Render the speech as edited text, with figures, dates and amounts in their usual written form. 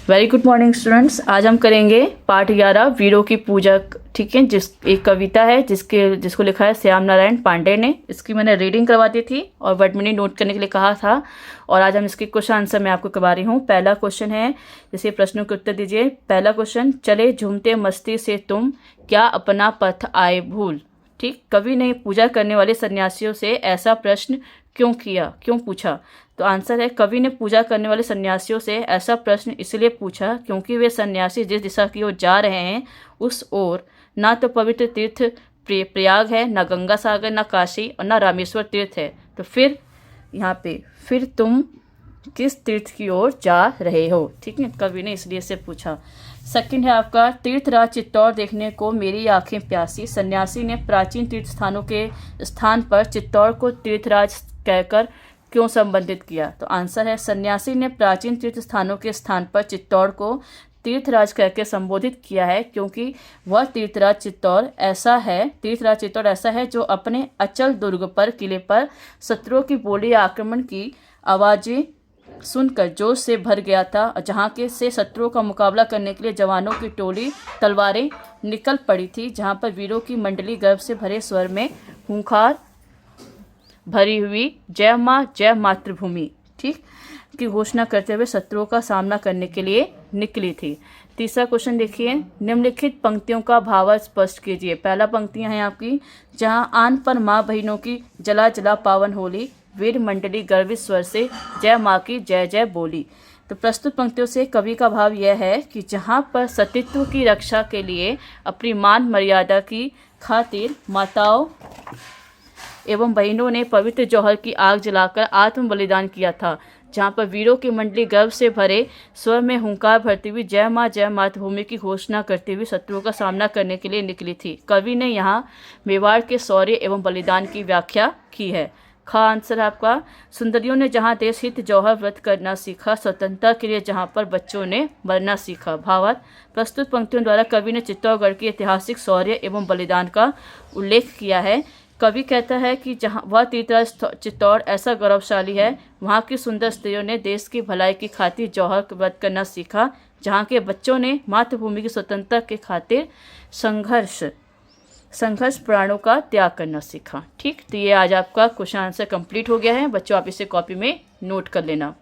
Very good morning students. आज हम करेंगे पाठ 11 वीरों की पूजा। ठीक है, एक कविता है जिसको लिखा है श्याम नारायण पांडे ने। इसकी मैंने रीडिंग करवा दी थी और वर्ड मीनिंग नोट करने के लिए कहा था, और आज हम इसके क्वेश्चन आंसर मैं आपको करवा रही हूँ। पहला क्वेश्चन है, जैसे प्रश्नों के उत्तर दीजिए। पहला क्वेश्चन, चले झूमते मस्ती से तुम, क्या अपना पथ आए भूल। ठीक, कवि ने पूजा करने वाले सन्यासियों से ऐसा प्रश्न क्यों पूछा। तो आंसर है, कवि ने पूजा करने वाले सन्यासियों से ऐसा प्रश्न इसलिए पूछा क्योंकि वे सन्यासी जिस दिशा की ओर जा रहे हैं उस ओर ना तो पवित्र तीर्थ प्रयाग है, ना गंगा सागर, ना काशी और ना रामेश्वर तीर्थ है। तो फिर यहाँ पे फिर तुम किस तीर्थ की ओर जा रहे हो। ठीक है, कवि ने इसलिए से पूछा। सेकंड है आपका, तीर्थराज चित्तौड़ देखने को मेरी आंखें प्यासी। सन्यासी ने प्राचीन तीर्थ स्थानों के स्थान पर चित्तौड़ को तीर्थराज कहकर क्यों संबंधित किया। तो आंसर है, सन्यासी ने प्राचीन तीर्थ स्थानों के स्थान पर चित्तौड़ को तीर्थराज कहकर संबोधित किया है क्योंकि वह तीर्थराज चित्तौड़ ऐसा है जो अपने अचल दुर्ग पर किले पर शत्रुओं की बोली आक्रमण की आवाज़ें सुनकर जोश से भर गया था, जहाँ के से शत्रुओं का मुकाबला करने के लिए जवानों की टोली तलवारें निकल पड़ी थी, जहाँ पर वीरों की मंडली गर्व से भरे स्वर में हुंकार भरी हुई जय माँ जय मातृभूमि ठीक की घोषणा करते हुए शत्रुओं का सामना करने के लिए निकली थी। तीसरा क्वेश्चन देखिए, निम्नलिखित पंक्तियों का भाव स्पष्ट कीजिए। पहला पंक्तियां हैं आपकी, जहां आन पर माँ बहनों की जला जला पावन होली, वीर मंडली गर्वित स्वर से जय माँ की जय जय बोली। तो प्रस्तुत पंक्तियों से कवि का भाव यह है कि जहाँ पर सतीत्व की रक्षा के लिए अपनी मान मर्यादा की खातिर माताओं एवं बहनों ने पवित्र जौहर की आग जलाकर आत्म बलिदान किया था, जहाँ पर वीरों की मंडली गर्व से भरे स्वर में हुंकार भरती हुई जय माँ जय मातृभूमि की घोषणा करते हुए शत्रुओं का सामना करने के लिए निकली थी। कवि ने यहाँ मेवाड़ के शौर्य एवं बलिदान की व्याख्या की है। खा आंसर आपका, सुंदरियों ने जहाँ देश हित जौहर व्रत करना सीखा, स्वतंत्रता के लिए जहाँ पर बच्चों ने मरना सीखा। भावार्थ, प्रस्तुत पंक्तियों द्वारा कवि ने चित्तौड़गढ़ के ऐतिहासिक शौर्य एवं बलिदान का उल्लेख किया है। कवि कहता है कि जहाँ वह तीर्थराज चित्तौड़ ऐसा गौरवशाली है, वहाँ की सुंदर स्त्रियों ने देश की भलाई की खातिर जौहर व्रत करना सीखा, जहाँ के बच्चों ने मातृभूमि की स्वतंत्रता के खातिर संघर्ष प्राणों का त्याग करना सीखा। ठीक, तो ये आज आपका क्वेश्चन आंसर कंप्लीट हो गया है बच्चों, आप इसे कॉपी में नोट कर लेना।